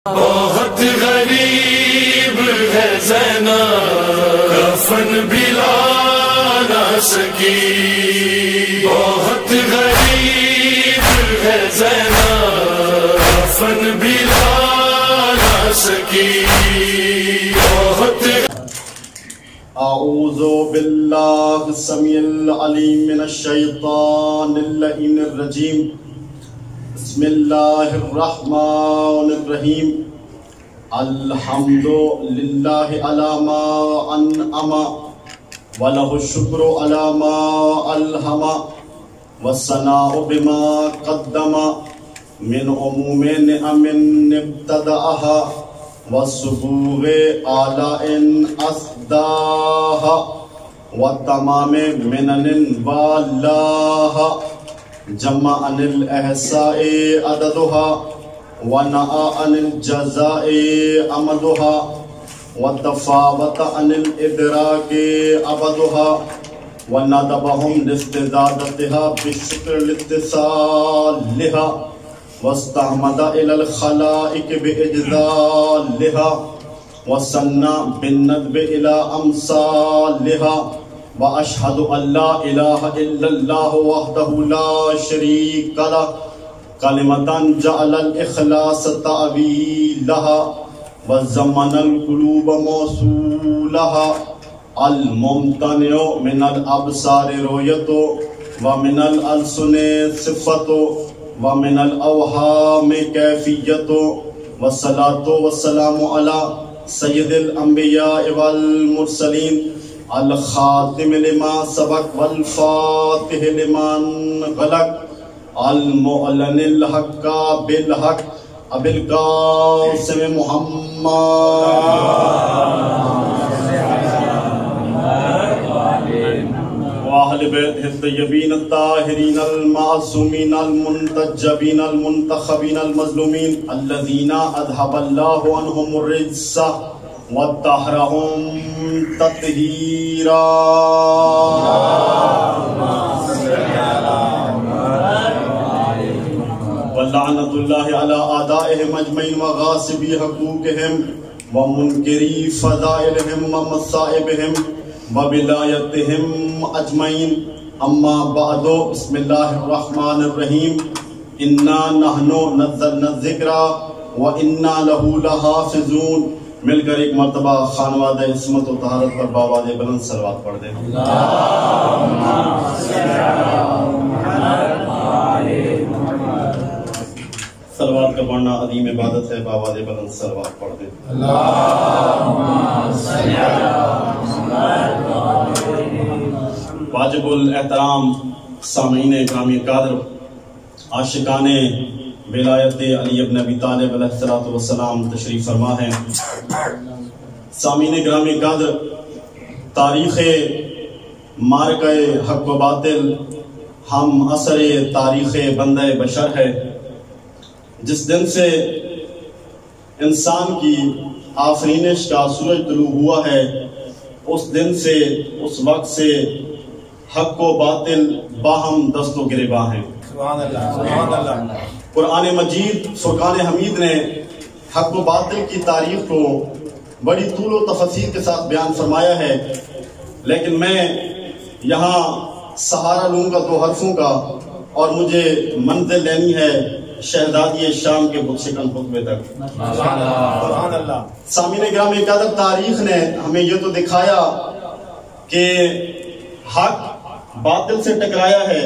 بہت غریب ہے زینب کفن بھی لا نہ سکی، بہت غریب ہے زینب کفن بھی لا نہ سکی، بہت اعوذ باللہ السمیع العلیم من الشیطان اللعین الرجیم، بسم اللہ الرحمن الرحیم، الحمد للہ علی ما انعم ولہ الشکر علی ما الہم والثناء بما قدم من عموم نعم ابتدأها والسبوغ آلاء أسداها والتمام منن والاها جمع عن الإحساء عددها ونأى عن الجزاء أمدها والتفاوت عن الإدراك أبدها وندبهم لاستزادتها بالشكر لاتصالها واستحمد إلى الخلائق بإجذالها وسنى بالندب إلى أمثالها وأشهد أن لا إله إلا الله وحده لا شريك له كلمة جعل الإخلاص تأويلها وزمن القلوب موصولها الممتنع من الأبصار رؤيته ومن الألسن صفته ومن الأوهام كيفية والصلاة والسلام على سيد الأنبياء والمرسلين الخاتم لما سبق والفاتح لمن غلق المعلن الحق بالحق أبي القاسم محمد وأهل بيته الطيبين الطاهرين المعصومين المنتجبين المنتخبين المظلومين الذين أذهب الله عنهم الرجس وطهرهم تطهيرا ولعنة الله على أعدائهم أجمعين وغاصبي حقوقهم ومنكري فضائلهم ومصائبهم وبلایتہم اجمعین اما بعد بسم اللہ الرحمن الرحیم انا نحن نزلنا الذکر وانا لہ لحافظون۔ مل کر ایک مرتبہ خانواد عصمت و طہارت پر بآواز بلند صلوات پڑھ دیں۔ صلوات کا پڑھنا عظیم عبادت ہے، بآواز بلند صلوات پڑھ دیں۔ واجب الاحترام سامعین گرامی قدر، عاشقان ولایت علی ابن ابی طالب علیہ السلام تشریف فرما ہیں۔ سامعین گرامی قدر، تاریخ معرکہ حق و باطل ہم اثر تاریخ بندہ بشر ہے۔ جس دن سے انسان کی آفرینش کا سورج طلوع ہوا ہے، اس دن سے اس وقت سے حق و باطل باہم دست و گریباں ہیں۔ قرآن مجید فرقان حمید نے حق و باطل کی تاریخ کو بڑی طول و تفصیل کے ساتھ بیان فرمایا ہے، لیکن میں یہاں سہارا لوں گا دو حرفوں کا، اور مجھے منزل لینی ہے شہزادی شام کے بخشکن خطبے تک۔ سامعین گرامی قدر، تاریخ نے ہمیں یہ تو دکھایا کہ حق باطل سے ٹکرایا ہے،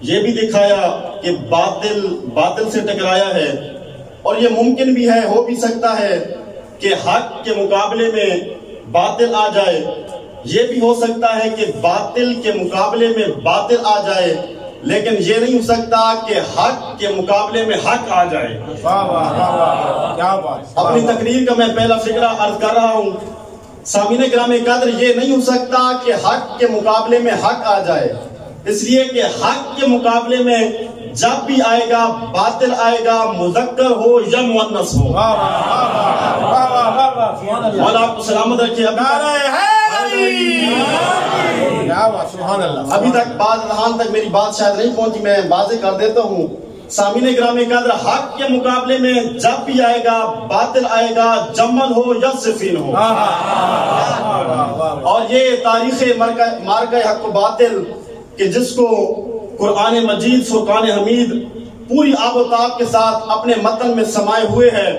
یہ بھی دکھایا کہ باطل سے ٹکرایا ہے، اور یہ ممکن بھی ہے، ہو بھی سکتا ہے کہ حق کے مقابلے میں باطل آ جائے، یہ بھی ہو سکتا ہے کہ باطل کے مقابلے میں باطل آ جائے، لیکن یہ نہیں ہو سکتا کہ حق کے مقابلے میں حق آ جائے۔ اپنی تقریر کا میں پہلا فقرہ عرض کر رہا ہوں۔ سامعین گرامی قدر، یہ نہیں ہو سکتا کہ حق کے مقابلے میں حق آ جائے، اس لیے کہ حق کے مقابلے میں جب بھی آئے گا باطل آئے گا، مذکر ہو یا مؤنث ہو۔ مولا آپ کو سلامت رکھے۔ ابھی تک بعض اذہان تک میری بات شاید نہیں پہنچی، میں واضح کر دیتا ہوں سامعین گرامی قدر حق کے مقابلے میں جب بھی آئے گا باطل آئے گا، جمل ہو یا صفین ہو. اور یہ تاریخ مارکہ حق و باطل کہ جس کو قرآن مجید فرقان حمید پوری آب و تاب کے ساتھ اپنے متن میں سمائے ہوئے ہے.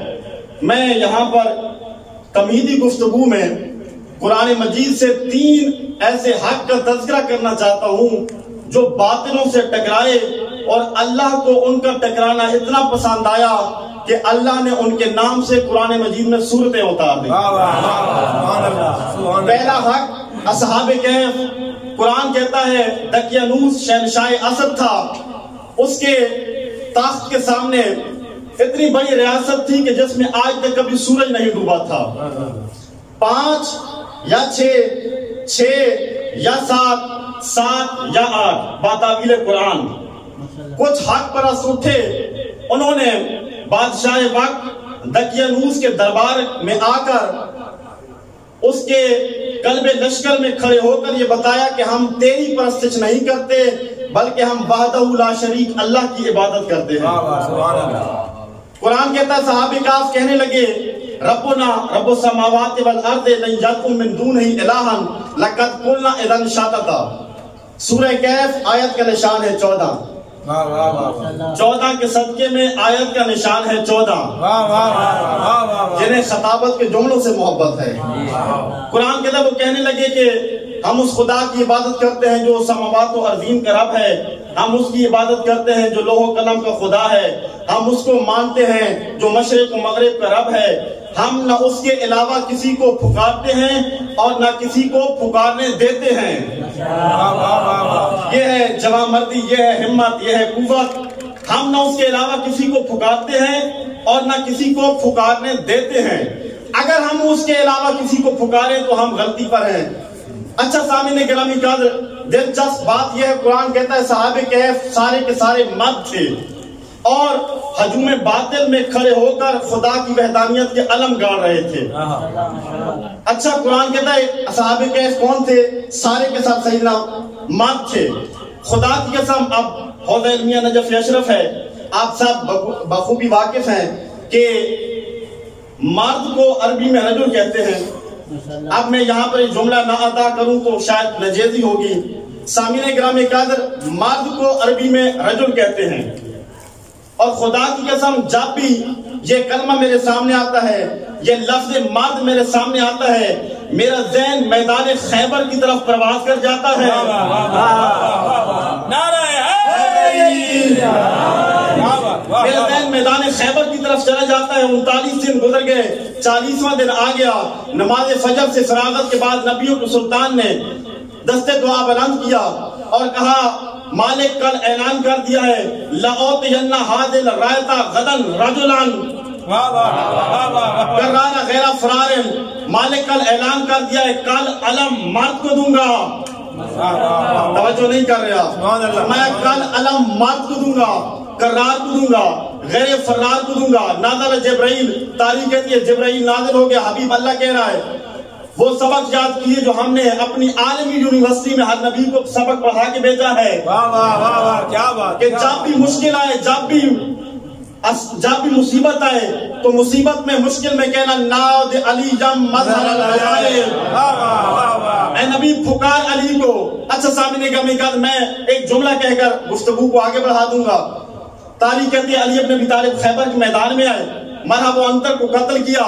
میں یہاں پر تمہیدی گفتگو میں قرآن مجید سے 3 ایسے حق کا تذکرہ کرنا چاہتا ہوں جو باطلوں سے ٹکرائے اور اللہ کو ان کا ٹکرانا اتنا پسند آیا کہ اللہ نے ان کے نام سے قرآن مجید میں سورتیں اتار دیں. پہلا حق اصحاب کہف. قرآن کہتا ہے دقیانوس شہنشاہ اسد تھا، اس کے تخت کے سامنے اتنی بڑی ریاست تھی کہ جس میں آج تک کبھی سورج نہیں ڈوبا تھا. 5 یا 6 یا 7 یا 8 باتاویل قرآن. کچھ حق پرست اٹھے، انہوں نے بادشاہ وقت دقیانوس کے دربار میں آ کر اس کے قلب لشکر میں کھڑے ہو کر یہ بتایا کہ ہم تیری پرستش نہیں کرتے بلکہ ہم وحدہ لا شریک اللہ کی عبادت کرتے ہیں. قرآن کہتا ہے صحابہ کہف کہنے لگے ربنا رب السماوات والارض لن یدعو من دونہ الہا لقد قلنا اذا شططا. سورہ کہف آیت کا نشان ہے 14. 14 کے صدقے میں آیت کا نشان ہے 14 جنہیں خطابت کے جملوں سے محبت ہے. قرآن کہتا ہے وہ کہنے لگے کہ ہم اس خدا کی عبادت کرتے ہیں جو سماوات و ارضین کا رب ہے، ہم اس کی عبادت کرتے ہیں جو لوح و قلم کا خدا ہے، ہم اس کو مانتے ہیں جو مشرق و مغرب کا رب ہے، ہم نہ اس کے علاوہ کسی کو پکارتے ہیں اور نہ کسی کو پکارنے دیتے ہیں. یہ ہے جوان مردی، یہ ہے ہمت، یہ ہے قوت. ہم نہ اس کے علاوہ کسی کو پکارتے ہیں اور نہ کسی کو پکارنے دیتے ہیں. اگر ہم اس کے علاوہ کسی کو پکاریں تو ہم غلطی پر ہیں. اچھا سامعین گرامی قدر، دلچسپ بات یہ ہے قرآن کہتا ہے صحابہ کہف سارے کے سارے مرد تھے اور ہجوم باطل میں کھڑے ہو کر خدا کی وحدانیت کے علم گاڑ رہے تھے. اچھا قرآن کہتا ہے صحابہ کہف کون تھے؟ سارے کے ساتھ سیدنا مرد تھے. خدا کی قسم، اب حوضہ علمیہ نجف اشرف ہے، آپ سب بخوبی واقف ہیں کہ مرد کو عربی میں رجل کہتے ہیں. اب میں یہاں پر جملہ نہ ادا کروں تو شاید نجیزی ہوگی. سامعین گرامی قدر، مرد کو عربی میں رجل کہتے ہیں اور خدا کی قسم جب بھی یہ کلمہ میرے سامنے آتا ہے، یہ لفظ مرد میرے سامنے آتا ہے، میرا ذہن میدان خیبر کی طرف پرواز کر جاتا ہے. میرا ذہن میدان خیبر کی طرف چلا جاتا ہے. 39 دن گزر گئے، 40واں دن آ گیا. نماز فجر سے فراغت کے بعد نبیوں کے سلطان نے دستے دعا بلند کیا اور کہا مالک کل اعلان کر دیا ہے لَأُعْطِيَنَّ هَذِهِ الرَّائِحَةَ غَدًا رَجُلًا کرانا غیر فرار. مالک کل اعلان کر دیا ہے کل علم مرد کو دوں گا. توجہ نہیں کر رہا. میں کل علم مرد کو دوں گا، کرار کو دوں گا، غیر فرار کو دوں گا. نازل جبرائیل، تاریخ کہتی ہے جبرائیل نازل ہو گیا. حبیب اللہ کہہ رہا ہے وہ سبق یاد کیے جو ہم نے اپنی عالمی یونیورسٹی میں ہر نبی کو سبق پڑھا کے بھیجا ہے. کیا بات کہ جب بھی مشکل آئے، جب بھی مصیبت آئے تو مصیبت میں مشکل میں کہنا ناد علی جم مظہر الجلال، اے نبی پکار علی کو. اچھا سامنے کا میں میں ایک جملہ کہہ کر گفتگو کو آگے بڑھا دوں گا. تاریخ کہتی ہے علی ابن ابی طالب خیبر کے میدان میں آئے، مرحب و انتر کو قتل کیا.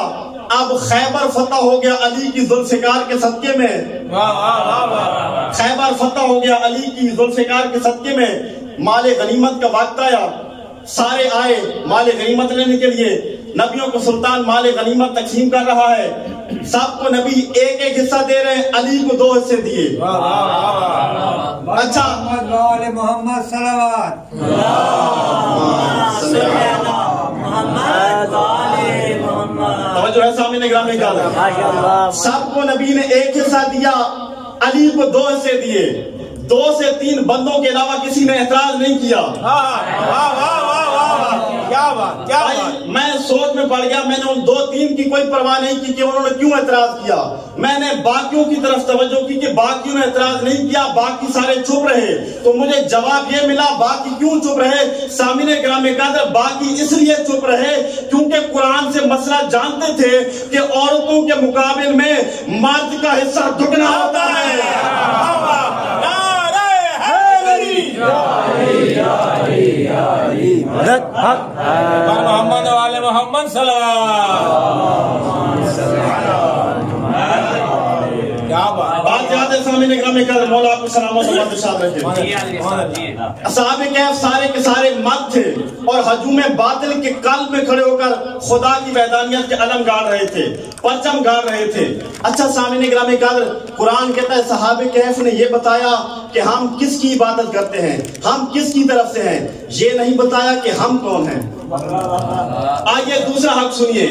اب خیبر فتح ہو گیا علی کی ذوالفقار کے صدقے میں. خیبر فتح ہو گیا علی کی ذوالفقار کے صدقے میں. مال غنیمت کا وقت آیا، سارے آئے مال غنیمت لینے کے لیے. نبیوں کو سلطان مال غنیمت تقسیم کر رہا ہے. سب کو نبی ایک ایک حصہ دے رہے ہیں، علی کو 2 حصے دیے. اچھا محمد صلوات توجہ ہے سامنے گرامی کا. سب کو نبی نے ایک حصہ دیا، علی کو 2 حصے دیے. 2 سے 3 بندوں کے علاوہ کسی نے اعتراض نہیں کیا. کیا بات کیا بات. میں سوچ میں پڑ گیا. میں نے ان 2-3 کی کوئی پرواہ نہیں کی کہ انہوں نے کیوں اعتراض کیا. میں نے باقیوں کی طرف توجہ کی کہ باقیوں نے اعتراض نہیں کیا, باقی سارے چپ رہے. تو مجھے جواب یہ ملا باقی کیوں چپ رہے. سامعین کرام قدر, باقی اس لیے چپ رہے کیونکہ قرآن سے مسئلہ جانتے تھے کہ عورتوں کے مقابل میں مرد کا حصہ دگنا ہوتا ہے. محمد والے محمد کیا بات یاد ہے سامعین کرام قدر, مولا آپ کو سلامت و ارشاد رکھے. اصحاب کہف سارے کے سارے مرد تھے اور ہجوم باطل کے قلب میں کھڑے ہو کر خدا کی وحدانیت کے علم گاڑ رہے تھے, پرچم گاڑ رہے تھے. اچھا سامعین کرام قدر, قرآن کہتا ہے صحاب کہف نے یہ بتایا کہ ہم کس کی عبادت کرتے ہیں, ہم کس کی طرف سے ہیں, یہ نہیں بتایا کہ ہم کون ہیں. آئیے دوسرا حق سنیے.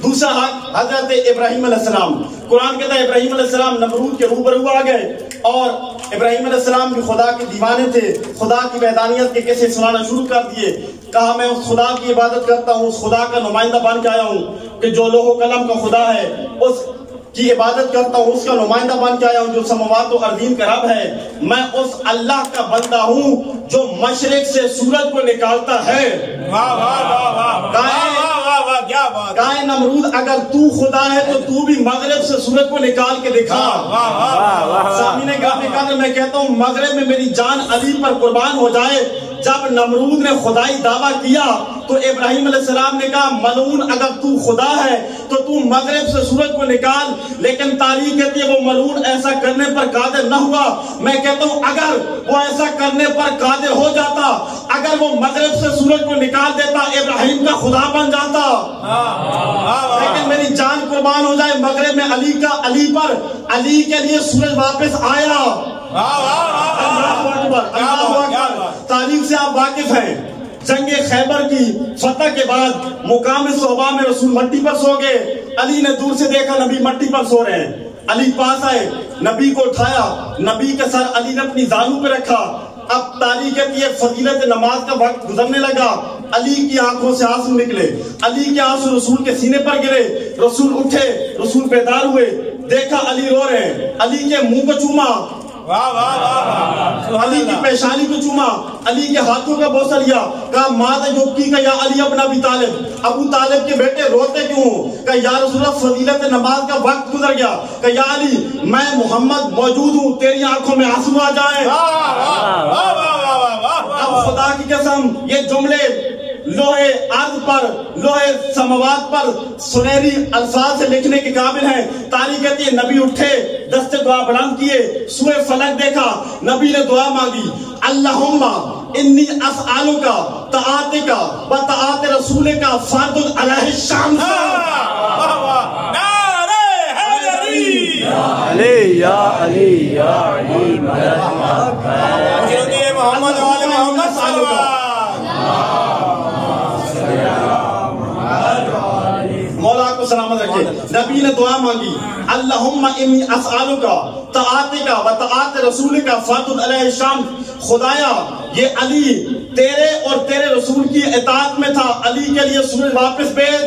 دوسرا حق حضرت ابراہیم علیہ السلام. قرآن کہتا ہے ابراہیم علیہ السلام نمرود کے روبرو آ گئے اور ابراہیم علیہ السلام بھی خدا کے دیوانے تھے. خدا کی وحدانیت کے قصے سنانا شروع کر دیے. کہا میں اس خدا کی عبادت کرتا ہوں, اس خدا کا نمائندہ بن کے آیا ہوں کہ جو لوح و قلم کا خدا ہے اس کی عبادت کرتا ہوں, اس کا نمائندہ بن کے آیا ہوں جو سماوات و ارضین کا رب ہے. میں اس اللہ کا بندہ ہوں جو مشرق سے سورج کو نکالتا ہے. کہا نمرود اگر تو خدا ہے تو تو بھی مغرب سے سورج کو نکال کے دکھا. سامعین گرامی قدر, میں کہتا ہوں مغرب میں میری جان علی پر قربان ہو جائے. جب نمرود نے خدائی دعویٰ کیا تو ابراہیم علیہ السلام نے کہا ملعون اگر تو خدا ہے تو تو مغرب سے سورج کو نکال. لیکن تاریخ کہتی ہے وہ ملعون ایسا کرنے پر قادر نہ ہوا. میں کہتا ہوں اگر وہ ایسا کرنے پر قادر ہو جاتا, اگر وہ مغرب سے سورج کو نکال دیتا, ابراہیم کا خدا بن جاتا. لیکن میری جان قربان ہو جائے مغرب میں علی کا, علی پر, علی کے لیے سورج واپس آیا. تاریخ سے آپ واقف ہیں. جنگ خیبر کی فتح کے بعد مقام صحبہ میں رسول مٹی پر سو گئے. علی نے دور سے دیکھا نبی مٹی پر سو رہے ہیں. علی پاس آئے, نبی کو اٹھایا, نبی کا سر علی نے اپنی زانو پہ رکھا. اب تاریخ کہتی ہے فضیلت نماز کا وقت گزرنے لگا. علی کی آنکھوں سے آنسو نکلے, علی کے آنسو رسول کے سینے پر گرے. رسول اٹھے, رسول بیدار ہوئے, دیکھا علی رو رہے ہیں. علی کے منہ کو چوما, علی کی پیشانی کو چوما, علی کے ہاتھوں کا بوسہ لیا. کہا ماذا یبکی کا یا علی ابن ابی طالب, ابو طالب کے بیٹے روتے کیوں؟ کہا یا رسول اللہ فضیلت نماز کا وقت گزر گیا. کہا یا علی میں محمد موجود ہوں, تیری آنکھوں میں آنسو آ جائیں. اب خدا کی قسم یہ جملے لوہے ارض پر, لوہے سماوات پر سنہری الفاظ سے لکھنے کے قابل ہیں. تاریخ کہتی ہے نبی اٹھے, دست دعا بلند کیے, سوئے فلک دیکھا, نبی نے دعا مانگی اللہم انی اسألک طاعتک و طاعت رسولک فرض علیہ الشمس. علی یا علی یا علی محمد والے محمد مولا کو سلامت رکھے. نبی نے دعا مانگی اللہم انی اسألک طاعتک و طاعت رسولک فرض علیہ الشمس. خدایا یہ علی تیرے اور تیرے رسول کی اطاعت میں تھا, علی کے لیے سورج واپس بھیج.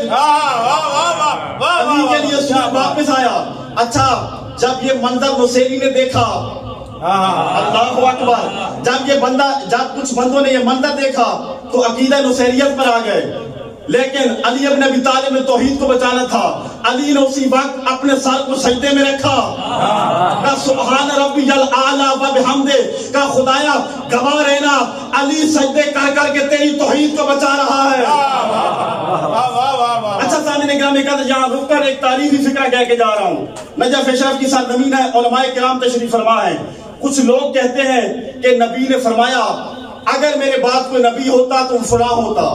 علی کے لیے سورج واپس آیا. اچھا جب یہ منظر نصیری نے دیکھا, اللہ اکبر, جب یہ بندہ, جب کچھ بندوں نے یہ منظر دیکھا تو عقیدہ نصیریت پر آ گئے. لیکن علی ابن ابی طالب نے توحید کو بچانا تھا. علی نے اسی وقت اپنے سر کو سجدے میں رکھا. کہا سبحان ربی الاعلی و بحمدہ, کہا خدایا گواہ رہنا علی سجدے کر کر کے تیری توحید کو بچا رہا ہے. اچھا سامعین گرامی قدر, یہاں رک کر ایک تاریخی فکرہ کہہ کے جا رہا ہوں. نجف اشرف کی سرزمین ہے, علماء کرام تشریف فرما ہے. کچھ لوگ کہتے ہیں کہ نبی نے فرمایا اگر میرے بعد کوئی نبی ہوتا تو فلاں ہوتا.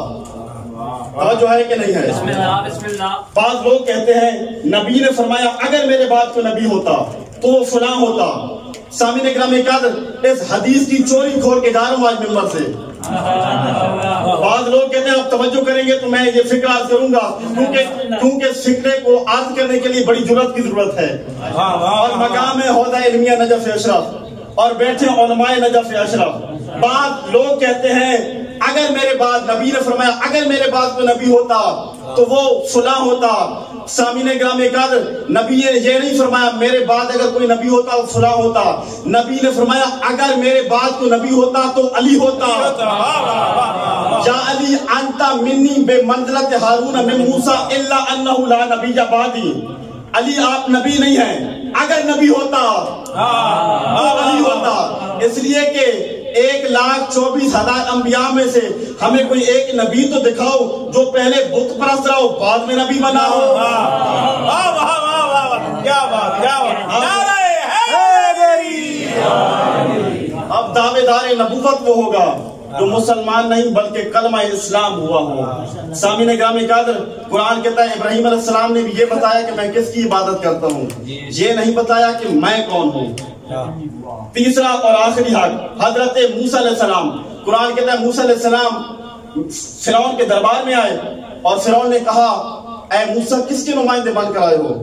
توجہ ہے کہ نہیں ہے؟ بسم اللہ. بعض لوگ کہتے ہیں نبی نے فرمایا اگر میرے بعد کوئی نبی ہوتا تو وہ فلاں ہوتا. سامعین کرام قدر اس حدیث کی چوری کھول کے جا رہا ہوں آج ممبر سے. بعض لوگ کہتے ہیں آپ توجہ کریں گے تو میں یہ فکر عرض کروں گا کیونکہ اس فکرے کو عرض کرنے کے لیے بڑی جرات کی ضرورت ہے. اور مقام ہے حوضہ علمیہ نجف اشرف اور بیٹھے علماء نجف اشرف. بعض لوگ کہتے ہیں اگر میرے بعد نبی نے فرمایا اگر میرے بعد کوئی نبی ہوتا تو وہ فلاں ہوتا. سامعین گرامی قدر نبی نے یہ نہیں فرمایا میرے بعد اگر کوئی نبی ہوتا تو فلاں ہوتا. نبی نے فرمایا اگر میرے بعد کوئی نبی ہوتا تو علی ہوتا. یا علی انت منی بے منزلت ہارون من موسیٰ الا انہ لا نبی بعدی. علی آپ نبی نہیں ہیں, اگر نبی ہوتا تو علی ہوتا. اس لیے کہ 1,24,000 انبیاء میں سے ہمیں کوئی ایک نبی تو دکھاؤ جو پہلے بت پرست رہا ہو بعد میں نبی بنا ہو. کیا بات کیا بات. اب دعوے دار نبوت وہ ہوگا جو مسلمان نہیں بلکہ کلمہ اسلام ہوا ہو. سامعین گرامی قدر قرآن کہتا ہے ابراہیم علیہ السلام نے بھی یہ بتایا کہ میں کس کی عبادت کرتا ہوں, یہ نہیں بتایا کہ میں کون ہوں. تیسرا اور آخری حق حضرت موسیٰ علیہ السلام. قرآن کہتا ہے موسیٰ علیہ السلام فرعون کے دربار میں آئے اور فرعون نے کہا اے موسیٰ کس کے نمائندے بن کر آئے ہو,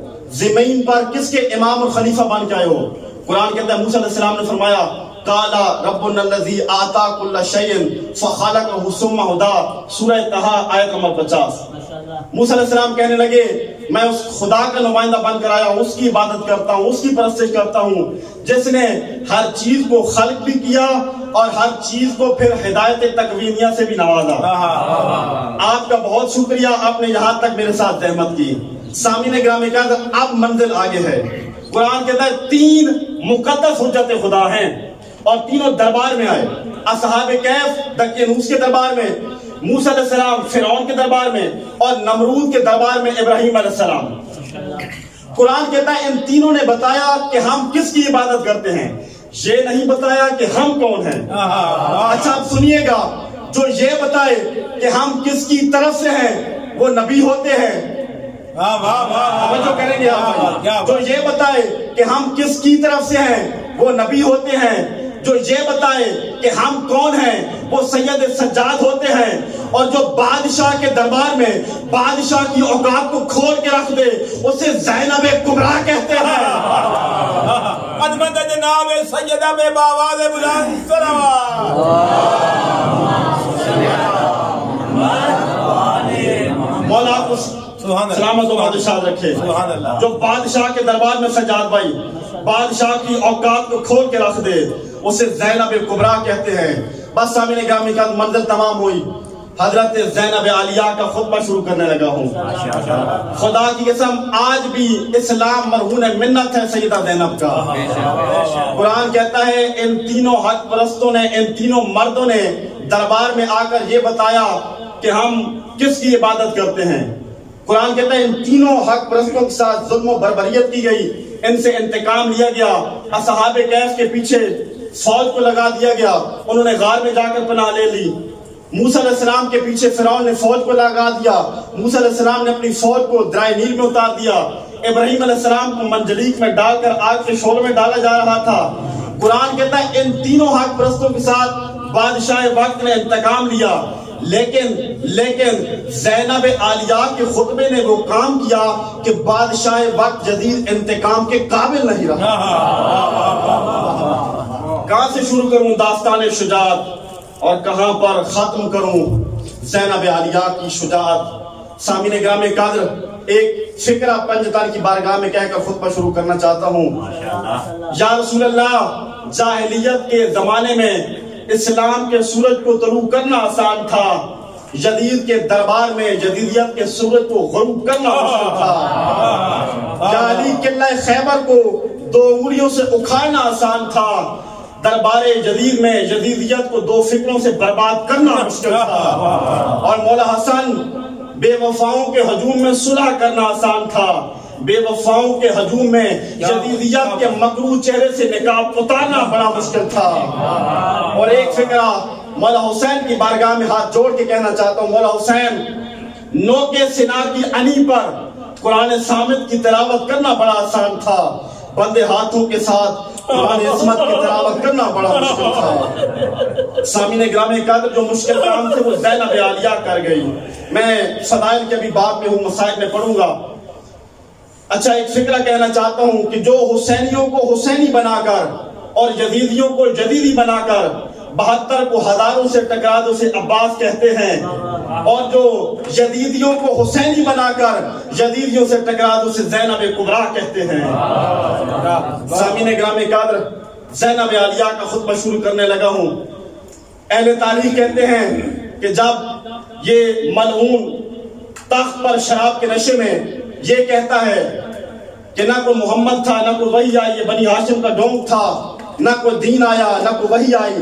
زمین پر کس کے امام اور خلیفہ بن کے آئے ہو. قرآن کہتا ہے موسیٰ علیہ السلام نے فرمایا قال ربنا الذی آتا کل شیء فخلقہ ثم ہدی. سورہ طٰہٰ آیت نمبر 50. موسیٰ علیہ السلام کہنے لگے میں اس خدا کا نمائندہ بن کر آیا ہوں, اس کی عبادت کرتا ہوں, اس کی پرستش کرتا ہوں جس نے ہر چیز کو خلق بھی کیا اور ہر چیز کو پھر ہدایت تکوینیہ سے بھی نوازا. آپ کا بہت شکریہ, آپ نے یہاں تک میرے ساتھ زحمت کی. سامعین گرامی قدر اب منزل آگے ہے. قرآن کہتا ہے 3 مقدس حجت خدا ہیں اور تینوں دربار میں آئے. اصحاب کہف دقیانوس کے دربار میں, موسیٰ علیہ السلام فرعون کے دربار میں اور نمرود کے دربار میں ابراہیم علیہ السلام. قرآن کہتا ہے ان تینوں نے بتایا کہ ہم کس کی عبادت کرتے ہیں, یہ نہیں بتایا کہ ہم کون ہیں. اچھا اب سنیے گا, جو یہ بتائے کہ ہم کس کی طرف سے ہیں وہ نبی ہوتے ہیں. جو کریں گے جو یہ بتائے کہ ہم کس کی طرف سے ہیں وہ نبی ہوتے ہیں. جو یہ بتائے کہ ہم کون ہیں وہ سید سجاد ہوتے ہیں. اور جو بادشاہ کے دربار میں بادشاہ کی اوقات کو کھول کے رکھ دے اسے زینب کبریٰ کہتے ہیں. خدمت جناب سیدہ بے باواز بلند سلام. مولا کو سلامت و بادشاہ رکھے. جو بادشاہ کے دربار میں سجاد بھائی بادشاہ کی اوقات کو کھول کے رکھ دے اسے زینب کبریٰ کہتے ہیں. بس سامعین گرامی کا منزل تمام ہوئی. حضرت زینب عالیہ کا خطبہ شروع کرنے لگا ہوں. خدا کی قسم آج بھی اسلام مرہون منت ہے سیدہ زینب کا. قرآن کہتا ہے ان تینوں حق پرستوں نے, ان تینوں مردوں نے دربار میں آ کر یہ بتایا کہ ہم کس کی عبادت کرتے ہیں. قرآن کہتا ہے ان تینوں حق پرستوں کے ساتھ ظلم و بربریت کی گئی, ان سے انتقام لیا گیا. اصحاب کہف کے پیچھے فوج کو لگا دیا گیا, انہوں نے غار میں جا کر پناہ لے لی. موسیٰ علیہ السلام کے پیچھے فرعون نے فوج کو لگا دیا. موسیٰ علیہ السلام نے اپنی فوج کو درائے نیل میں اتار دیا. ابراہیم علیہ السلام کو منجلیق میں ڈال کر آگ کے شعلے میں ڈالا جا رہا تھا. قرآن کہتا ہے ان تینوں حق پرستوں کے ساتھ بادشاہ وقت نے انتقام لیا. لیکن زینب عالیہ کے خطبے نے وہ کام کیا کہ بادشاہ وقت جدید انتقام کے قابل نہیں رہا. کہاں سے شروع کروں داستان شجاعت اور کہاں پر ختم کروں زینب عالیہ کی شجاعت. سامعین گرامی قدر ایک فکرہ پنجتن کی بارگاہ میں کہہ کر خطبہ شروع کرنا چاہتا ہوں. یا رسول اللہ, جاہلیت کے زمانے میں اسلام کے سورج کو طلوع کرنا آسان تھا, جدید کے دربار میں جدیدیت کے سورج کو غروب کرنا مشکل تھا. جعلی قلعہ خیبر کو 2 انگلیوں سے اکھاڑنا آسان تھا, دربار جدید میں جدیدیت کو 2 فکروں سے برباد کرنا مشکل تھا. اور مولا حسن بے وفاؤں کے ہجوم میں صلح کرنا آسان تھا, بے وفاؤں کے ہجوم میں جدیدیت کے مکروہ چہرے سے نقاب اتارنا بڑا مشکل تھا. اور ایک فکرہ مولا حسین کی بارگاہ میں ہاتھ جوڑ کے کہنا چاہتا ہوں, مولا حسین نوکے سنا کی انی پر قرآن صامت کی تلاوت کرنا بڑا آسان تھا, بندے ہاتھوں کے ساتھ قرآن عصمت کی تلاوت کرنا بڑا مشکل تھا. سامعین گرامی قدر جو مشکل کام تھے وہ زینب عالیہ کر گئی. میں فضائل کے بھی باب میں ہوں, مسائل میں پڑھوں گا. اچھا ایک فکرہ کہنا چاہتا ہوں کہ جو حسینیوں کو حسینی بنا کر اور جدیدیوں کو جدیدی بنا کر 72 کو ہزاروں سے ٹکرا دو اسے عباس کہتے ہیں، اور جو یزیدیوں کو حسینی بنا کر یزیدیوں سے ٹکرا دو اسے زینب کبریٰ کہتے ہیں۔ سامعین گرامی قدر، زینب عالیہ کا خطبہ شروع کرنے لگا ہوں۔ اہل تاریخ کہتے ہیں کہ جب یہ ملعون تخت پر شراب کے نشے میں یہ کہتا ہے کہ نہ کوئی محمد تھا، نہ کوئی وحی آئی، یہ بنی ہاشم کا ڈونگ تھا، نہ کوئی دین آیا، نہ کوئی وحی آئی،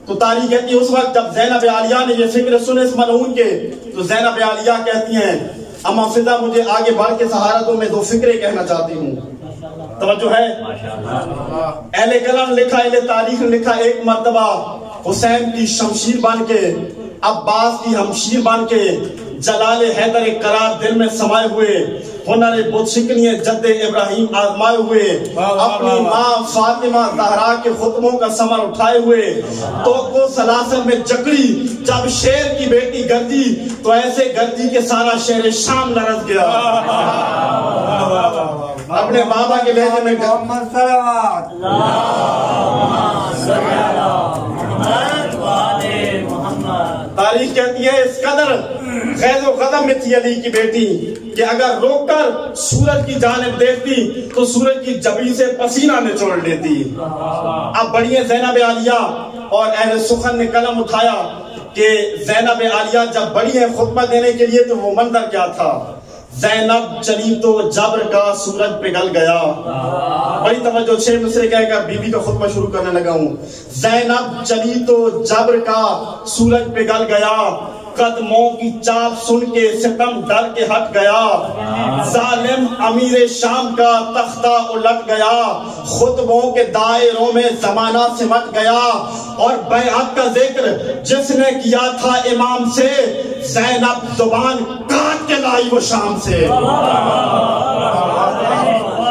تو تاریخ کہتی ہے اس وقت جب زینب عالیہ نے یہ فکر سنے اس ملعون کے، تو زینب عالیہ کہتی ہیں اما فضا مجھے آگے بڑھ کے سہارا دو، میں 2 فکریں کہنا چاہتی ہوں۔ توجہ ہے؟ اہل قلم لکھا، اہل تاریخ نے لکھا، ایک مرتبہ حسین کی شمشیر بن کے، عباس کی ہمشیر بن کے، جلال حیدر قرار دل میں سمائے ہوئے، ہنر بت شکنی جد ابراہیم آزمائے ہوئے، اپنی ماں فاطمہ زہرا کے خطبوں کا ثمر اٹھائے ہوئے، تو کو سلاسل میں جکڑی جب شیر کی بیٹی گردی تو ایسے گردی کے سارا شہر شام لرز گیا۔ اپنے بابا کے لہجے میں محمد صلوات تاریخ کہتی ہے اس قدر غیظ و غضب میں تھی علی کی بیٹی کہ اگر روک کر سورج کی جانب دیکھتی تو سورج کی جبی سے پسینہ نچوڑ لیتی۔ اب بڑی زینب عالیہ اور اہل سخن نے قلم اٹھایا کہ زینب عالیہ جب بڑی ہے خطبہ دینے کے لیے تو وہ منظر کیا تھا؟ زینب چلی تو جبر کا سورج پگھل گیا۔ بڑی توجہ، 6 مصرے کہہ کر بی بی کا خطبہ شروع کرنے لگا ہوں۔ زینب چلی تو جبر کا سورج پگھل گیا، قدموں کی چاپ سن کے ستم ڈر کے ہٹ گیا، ظالم امیر شام کا تختہ الٹ گیا، خطبوں کے دائروں میں زمانہ سمٹ گیا، اور بیعت کا ذکر جس نے کیا تھا امام سے، زینب زبان کاٹ کے لائی وہ شام سے۔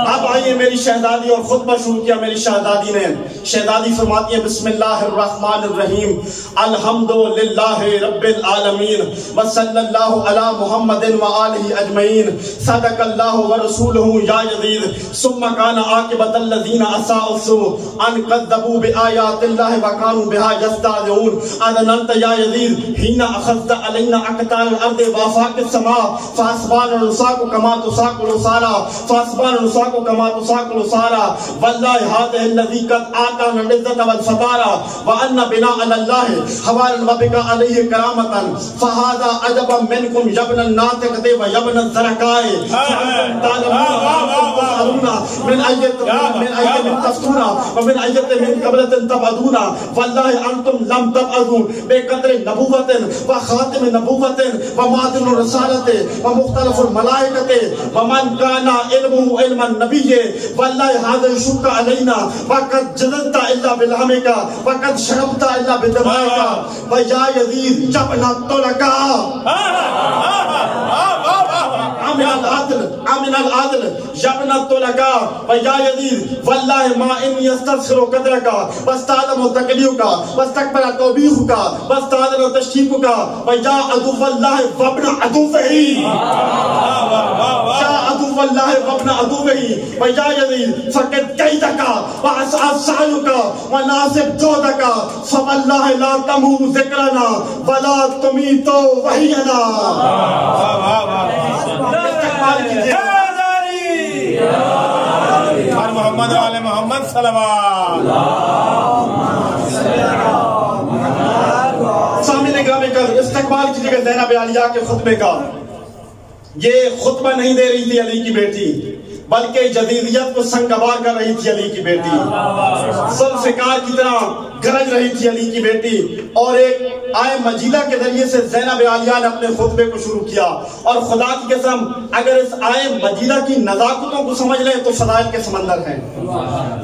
اب آئیے میری شہزادی، اور خطبہ شروع کیا میری شہزادی نے۔ شہزادی فرماتی ہے بسم اللہ الرحمن الرحیم، الحمدللہ رب العالمین، وصلی اللہ علی محمد وآلہ اجمعین، صدق اللہ ورسولہ یا یزید، ثم کان عاقبۃ الذین اساءوا السوء ان کذبوا بآیات اللہ وکانوا بہا یستہزئون، اذننت یا یزید حین اخذت علینا اقطار الارض وآفاق السماء فاصبحنا نساق کما تساق العصارى فاصبحنا نساق كما تساق العصارى والله هذا الذي قد آتانا العزة والفقارا وأن بناء على الله حوالا وبك عليه كرامة فهذا عجبا منكم يا ابن الناطقة ويا ابن الزرقاء تعلمون من أية تفتون ومن أية من قبلة تبعدون والله أنتم لم تبعدوا بقدر نبوة وخاتم نبوة ومعدن الرسالة ومختلف الملائكة ومن كان علمه علما نبی واللہ هذا يشك علينا وقد جلدت الا بلحمك وقد شربت الا بدمائك ويا يزيد جبنا الطلقاء امن العدل جبنا الطلقاء ويا يزيد والله ما اني استغفر قدرك واستعلم تقديرك واستكبر توبيخك واستعلم تشكيكك ويا عدو الله وابن عدوه يا عدو الله وابن عدوه ويا يزيد فقد كيدك وأسعى سعيك وناصب جودك فوالله لا تمو ذكرنا ولا تميت وحينا۔ محمد وعلى محمد صلوات۔ سامنے گرامی کا استقبال کیجیے گا زینب عالیہ کے خطبے کا۔ یہ خطبہ نہیں دے رہی تھی علی کی بیٹی، بلکہ جدیدیت کو سنگوار کر رہی تھی علی کی بیٹی، ذوالفقار کی طرح گرج رہی تھی علی کی بیٹی، اور ایک آئے مجیدہ کے ذریعے سے زینب عالیہ نے اپنے خطبے کو شروع کیا۔ اور خدا کی قسم اگر اس آئے مجیدہ کی نزاکتوں کو سمجھ لیں تو فضائل کے سمندر ہیں۔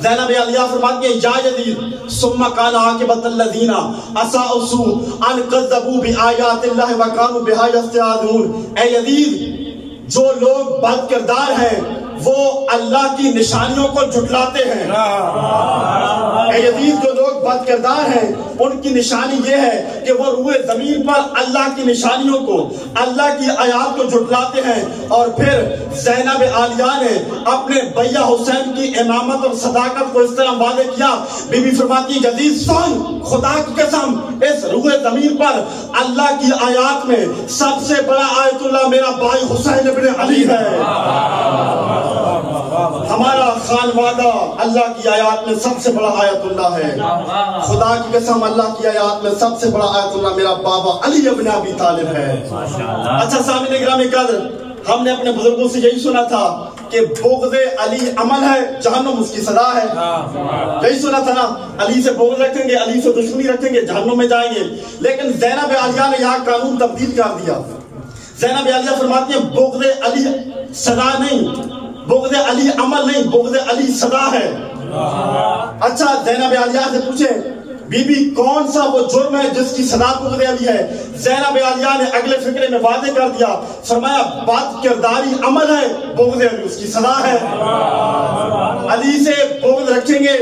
زینب عالیہ فرماتی ہے یا یزید ثم کان عاقبۃ الذین اساءوا السوء ان کذبوا بآیات اللہ وکانوا بہا یستہزئون۔ اے یزید، جو لوگ بد کردار ہیں وہ اللہ کی نشانیوں کو جھٹلاتے ہیں۔ اے یزید، جو لوگ لوگ بد کردار ہیں ان کی نشانی یہ ہے کہ وہ روئے زمین پر اللہ کی نشانیوں کو، اللہ کی آیات کو جھٹلاتے ہیں. اور پھر زینب عالیہ نے اپنے بھیا حسین کی امامت اور صداقت کو اس طرح واضح کیا. بی بی فرماتی ہے یزید سن، خدا کی قسم اس روئے زمین پر اللہ کی آیات میں سب سے بڑا آیت اللہ میرا بھائی حسین ابن علی ہے. ہمارا خانوادہ اللہ کی آیات میں سب سے بڑا آیت اللہ ہے. خدا کی قسم اللہ کی آیات میں سب سے بڑا آیت اللہ میرا بابا علی ابن ابی طالب ہے. اچھا سامعین گرامی قدر، ہم نے اپنے بزرگوں سے یہی سنا تھا کہ بغض علی عمل ہے، جہنم اس کی سزا ہے. یہی سنا تھا نا، علی سے بغض رکھیں گے، علی سے دشمنی رکھیں گے، جہنم میں جائیں گے. لیکن زینب عالیہ نے یہاں قانون تبدیل کر دیا. زینب عالیہ فرماتی ہیں بغض علی سزا نہیں، بغض علی عمل نہیں، بغض علی سزا ہے. اچھا زینب عالیہ سے پوچھیں بی بی کون سا وہ جرم ہے جس کی سزا بغض علی ہے؟ زینب عالیہ نے اگلے فقرے میں واضح کر دیا، فرمایا بد کرداری عمل ہے، بغض علی اس کی سزا ہے. علی سے بغض رکھیں گے،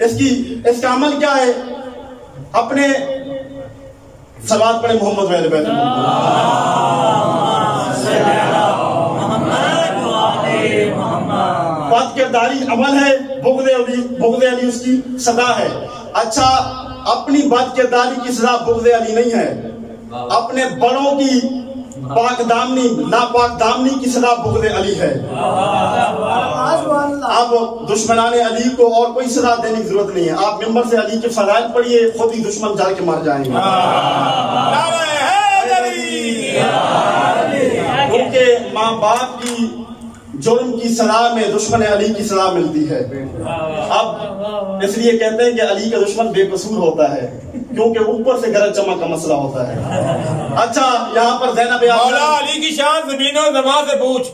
اس کا عمل کیا ہے؟ اپنے صلوات پڑھیں محمد وآل بیت. بد کرداری عمل ہے، بغض علی اس کی سزا ہے. اچھا اپنی بد کرداری کی سزا بغض علی نہیں ہے، اپنے بڑوں کی پاک دامنی ناپاک دامنی کی سزا بغض علی ہے. اب دشمنان علی کو اور کوئی سزا دینے کی ضرورت نہیں ہے. آپ ممبر سے علی کے فضائل پڑھیے، خود ہی دشمن جا کے مر جائیں گے. کیونکہ ماں باپ کی جرم کی سزا میں دشمن علی کی سزا ملتی ہے. اب اس لیے کہتے ہیں کہ علی کا دشمن بے قصور ہوتا ہے، کیونکہ اوپر سے غرض جمع کا مسئلہ ہوتا ہے. اچھا یہاں پر زینب مولا علی کی شان زمین و زمان سے پوچھ،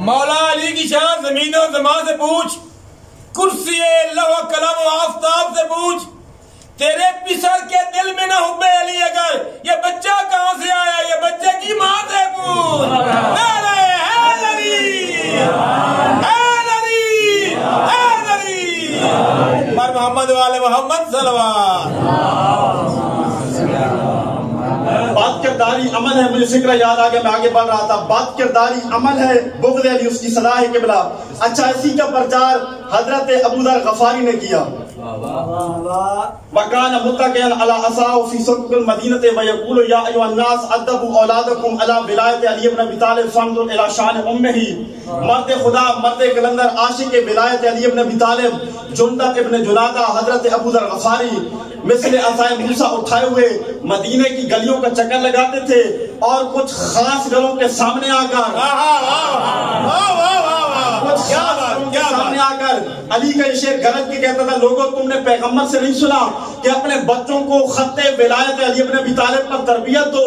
مولا علی کی شان زمین و زمان سے پوچھ، کرسی لوح قلم و آفتاب سے پوچھ. تیرے پسر کے دل میں نہ حب علی اگر یہ بچہ کہاں سے آیا، یہ بچے کی ماں سے پوچھ. پر محمد والے محمد صلوات. بد کرداری عمل ہے، مجھے فکرہ یاد آ گیا، میں آگے بڑھ رہا تھا. بد کرداری عمل ہے، بغض علی اس کی سزا ہے قبلہ. اچھا اسی کا پرچار حضرت ابو ذر غفاری نے کیا. وَكَانَ مُتَّكِئًا عَلَىٰ عَصَاهُ فِي سُوقِ الْمَدِينَةِ وَيَقُولُ يَا أَيُّهَا النَّاسُ أَدِّبُوا أَوْلَادَكُمْ عَلَىٰ وِلَایَةِ عَلِيِّ بْنِ أَبِي طَالِبٍ فَانظُرْ إِلَىٰ شَأْنِ أُمِّهِ. مرد خدا، مرد کلندر، عاشق ولایت علی ابن ابی طالب، جندب ابن جنادہ، حضرت ابو ذر غفاری مثل عصائے موسیٰ اٹھائے ہوئے مدینے کی گلیوں کا چکر لگاتے تھے، اور کچھ خاص گھروں کے سامنے آ کر علی کا یہ شعر گرج کے کہتا تھا، لوگوں تم نے پیغمبر سے نہیں سنا کہ اپنے بچوں کو خط ولایت علی ابن ابی طالب پر تربیت دو،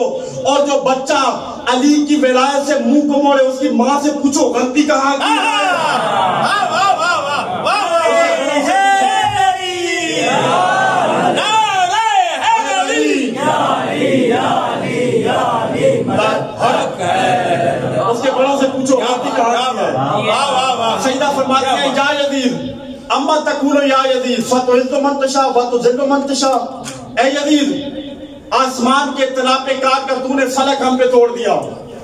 اور جو بچہ علی کی ولایت سے منہ کو موڑے اس کی ماں سے پوچھو غلطی کہاں کی ہے. اس کے بڑوں سے پوچھو غلطی کہاں کی ہے. سیدہ فرماتی ہیں یا یزید اما تقول یا یزید فتعز من تشاء وتذل من تشاء. اے یزید آسمان کے تناب پہ کاٹ کر تو نے فلک ہم پہ توڑ دیا،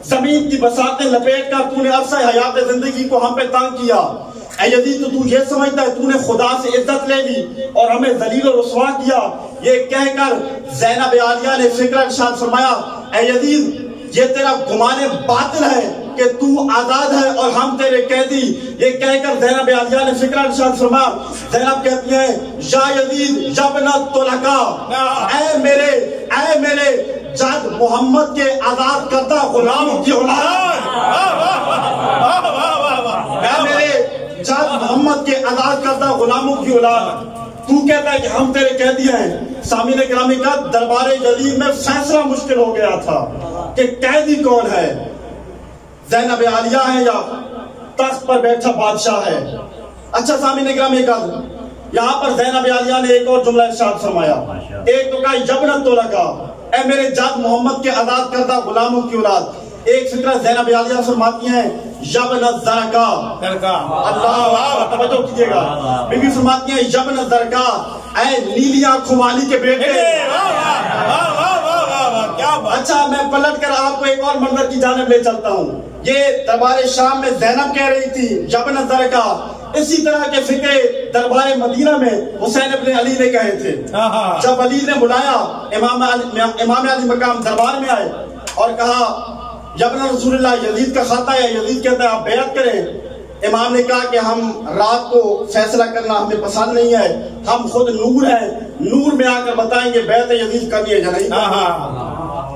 زمین کی بساطیں لپیٹ کر تو نے عرصہ حیات زندگی کو ہم پہ تنگ کیا. اے یزید تو یہ سمجھتا ہے تو نے خدا سے عزت لے لی اور ہمیں ذلیل و رسوا کیا. یہ کہہ کر زینب عالیہ نے فکر ارشاد فرمایا، اے یزید یہ تیرا گمان باطل ہے کہ تو آزاد ہے اور ہم تیرے قیدی. یہ کہہ کر زینب عالیہ نے فکر ارشاد فرمایا. زینب کہتی ہیں یا یزید یا ابن الطلقاء، اے میرے جد محمد کے آزاد کردہ غلاموں کی اولاد، اے میرے جد محمد کے آزاد کردہ غلاموں کی اولاد، تو کہتا ہے کہ ہم تیرے قیدی ہیں. سامعین گرامی کا دربار جدید میں فیصلہ مشکل ہو گیا تھا کہ قیدی کون ہے، زینب عالیہ ہے یا تخت پر بیٹھا بادشاہ ہے. اچھا سامعین گرامی کا یہاں پر زینب عالیہ نے ایک اور جملہ ارشاد فرمایا. ایک تو کہا یبن الطلقاء، اے میرے جد محمد کے آزاد کردہ غلاموں کی اولاد. ایک فکرہ زینب عالیہ فرماتی ہیں یبن الزرقا، اللہ توجہ کیجئے گا، بی بی فرماتی ہیں یبن الزرقا، اے نیلی آنکھوں والی کے بیٹے۔ اچھا میں پلٹ کر آپ کو ایک اور منظر کی جانب لے چلتا ہوں۔ یہ دربار شام میں زینب کہہ رہی تھی یبن الزرقا، اسی طرح کے فکرے دربار مدینہ میں حسین ابن علی نے کہے تھے۔ جب علی نے بلایا امام علی مقام دربار میں آئے اور کہا یبن رسول اللہ یزید کا خط ہے، یزید کہتا ہے آپ بیعت کریں۔ امام نے کہا کہ ہم رات کو فیصلہ کرنا ہمیں پسند نہیں ہے، ہم خود نور ہیں، نور میں آ کر بتائیں گے بیعت یزید کرنی ہے یا نہیں۔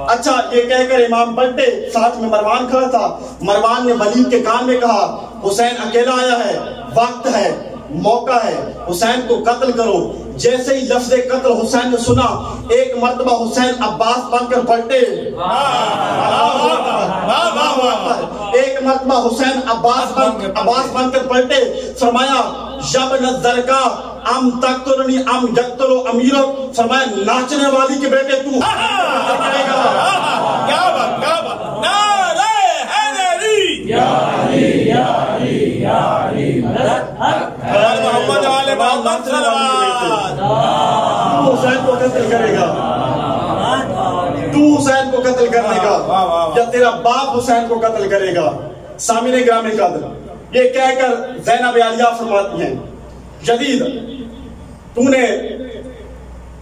اچھا یہ کہہ کر امام پلٹے، ساتھ میں مروان کھڑا تھا۔ مروان نے ولید کے کان میں کہا حسین اکیلا آیا ہے، وقت ہے، موقع ہے، حسین کو قتل کرو۔ جیسے ہی لفظ قتل حسین نے سنا، ایک مرتبہ حسین عباس بن کر پلٹے، ایک مرتبہ حسین عباس بن کر پلٹے، فرمایا یبن الزرقا ام تقتلنی ام یقتل امیرک، فرمایا ناچنے والی کے بیٹے تو کیا بات نعرہ حیدری یا علی یا علی یا علی مدد محمد علی محمد صلوات۔ تو حسین کو قتل کرے گا، تو حسین کو قتل کرنے گا یا تیرا باپ حسین کو قتل کرے گا؟ سامعین گرامی قدر، یہ کہہ کر زینب عالیہ فرماتی ہیں یزید تو نے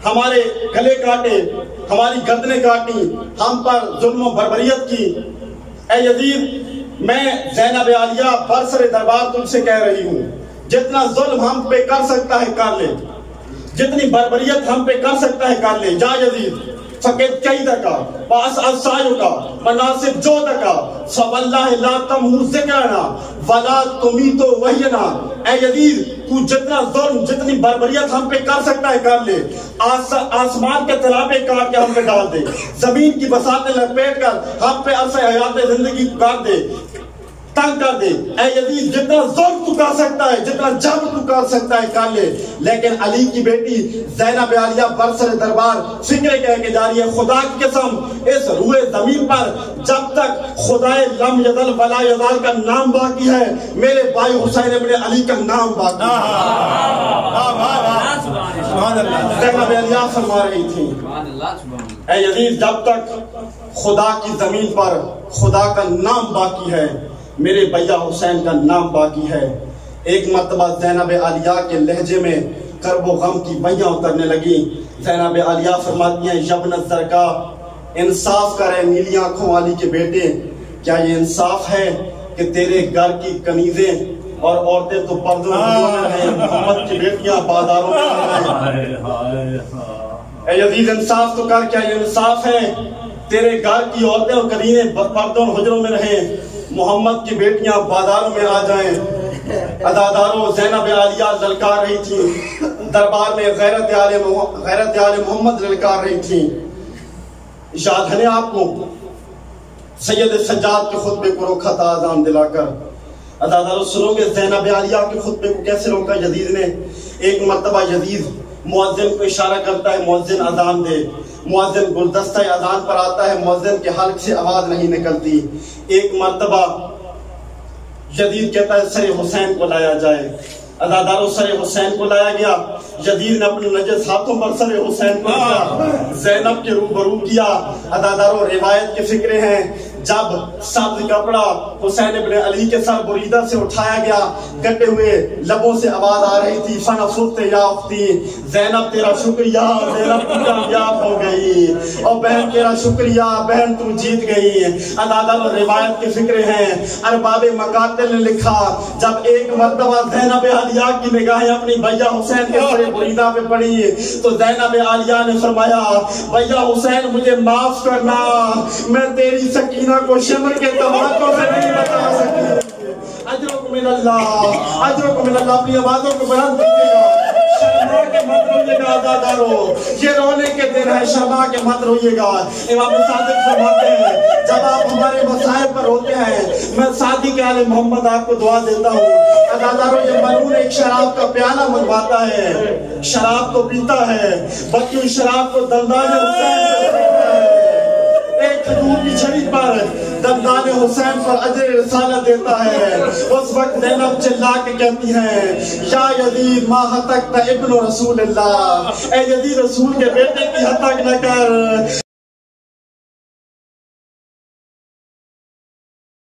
ہمارے گلے کاٹے، ہماری گردنیں کاٹی، ہم پر ظلم و بربریت کی۔ اے یزید میں زینب عالیہ برسر دربار تم سے کہہ رہی ہوں، جتنا ظلم ہم پہ کر سکتا ہے کر لے، جتنی بربریت ہم پہ کر سکتا ہے کر لے۔ جا یزید فقط کئی دکا پاس اسائیو کا مناسب جو دکا فواللہ لا تمہو ذکرنا ولا تمیتو وحینا۔ اے یزید تو جتنا ظلم جتنی بربریت ہم پہ کر سکتا ہے کر لے، آسمان کے تلابے کاٹ کے ہم پہ ڈال دے، زمین کی بساتیں لپیٹ کر ہم پہ عرصہ حیات زندگی کاٹ دے، تنگ کر دے۔ اے یزید جتنا ظلم تو کر سکتا ہے، جتنا جبر تو کر سکتا ہے کر لے۔ لیکن علی کی بیٹی زینب عالیہ برسر دربار فکرے کہہ کے جا رہی ہے خدا کی قسم اس روئے زمین پر جب تک خدائے لم یزل ولا یزال کا نام باقی ہے، میرے بھائی حسین ابن علی کا نام باقی ہے۔ زینب عالیہ فرما رہی تھی اے یزید جب تک خدا کی زمین پر خدا کا نام باقی ہے، میرے بھیا حسین کا نام باقی ہے۔ ایک مرتبہ زینب عالیہ کے لہجے میں کرب و غم کی ویاں اترنے لگی۔ زینب عالیہ فرماتی ہیں یبن الزرقا انصاف کرے نیلی آنکھوں والی کے بیٹے، کیا یہ انصاف ہے کہ تیرے گھر کی کنیزیں اور عورتیں تو پردوں میں رہیں، محمد کی بیٹیاں بازاروں میں رہیں؟ اے یزید انصاف تو کر، کیا یہ انصاف ہے تیرے گھر کی عورتیں اور کنیزیں پردوں حجروں میں رہیں، محمد کی بیٹیاں بازاروں میں آ جائیں؟ اداداروں زینب عالیہ للکار رہی تھی، دربار میں غیرت آل محمد للکار رہی تھی۔ یاد ہے آپ کو سید سجاد کے خطبے کو روکا تھا اذان دلا کر؟ اداداروں سنو گے زینب عالیہ کے خطبے کو کیسے روکا یزید نے؟ ایک مرتبہ یزید مؤذن کو اشارہ کرتا ہے مؤذن اذان دے، مؤذن گلدستہ اذان پر آتا ہے، مؤذن کے حلق سے آواز نہیں نکلتی۔ ایک مرتبہ یزید کہتا ہے سر حسین کو لایا جائے، اداداروں سر حسین کو لایا گیا، یزید نے اپنے نجس ہاتھوں پر سر حسین کو لیا، زینب کے روبرو کیا۔ اداداروں روایت کے فکرے ہیں جب سبز کپڑا حسین ابن علی کے سر بریدہ سے اٹھایا گیا، کٹے ہوئے لبوں سے آواز آ رہی تھی فنفست یا اختی، زینب تیرا شکریہ، زینب تو کامیاب ہو گئی، اور بہن تیرا شکریہ، بہن تو جیت گئی۔ اداداروں روایت کے فکرے ہیں، ارباب مقاتل نے لکھا جب ایک مرتبہ زینب عالیہ کی نگاہیں اپنی بھیا حسین کے سر بریدہ پہ پڑی تو زینب عالیہ نے فرمایا بھیا حسین مجھے معاف کرنا، میں تیری سکینہ کو شمر کے دھماکوں سے نہیں بچا سکتی۔ اجرکم من اللہ، اجرکم من اللہ، اپنی آوازوں کو بلند کیجیے گا، شرما کے مت روئیے گا ادادارو، یہ رونے کے دن ہے، شرما کے مت روئیے گا۔ امام صادق فرماتے ہیں جب آپ ہمارے مسائل پر ہوتے ہیں میں صادق آل محمد آپ کو دعا دیتا ہوں۔ ادادارو یہ ملعون ایک شراب کا پیالہ منگواتا ہے، شراب کو پیتا ہے، بلکہ اس شراب کو دندان حسین سے پیتا ہے، ایک کھجور کی چھڑی پر دندان حسین پر اجر رسالت دیتا ہے، اس وقت زینب چلا کے کہتی ہیں یا یزید ما حتک ابن رسول اللہ، اے یزید رسول کے بیٹے کی حتک نہ کر۔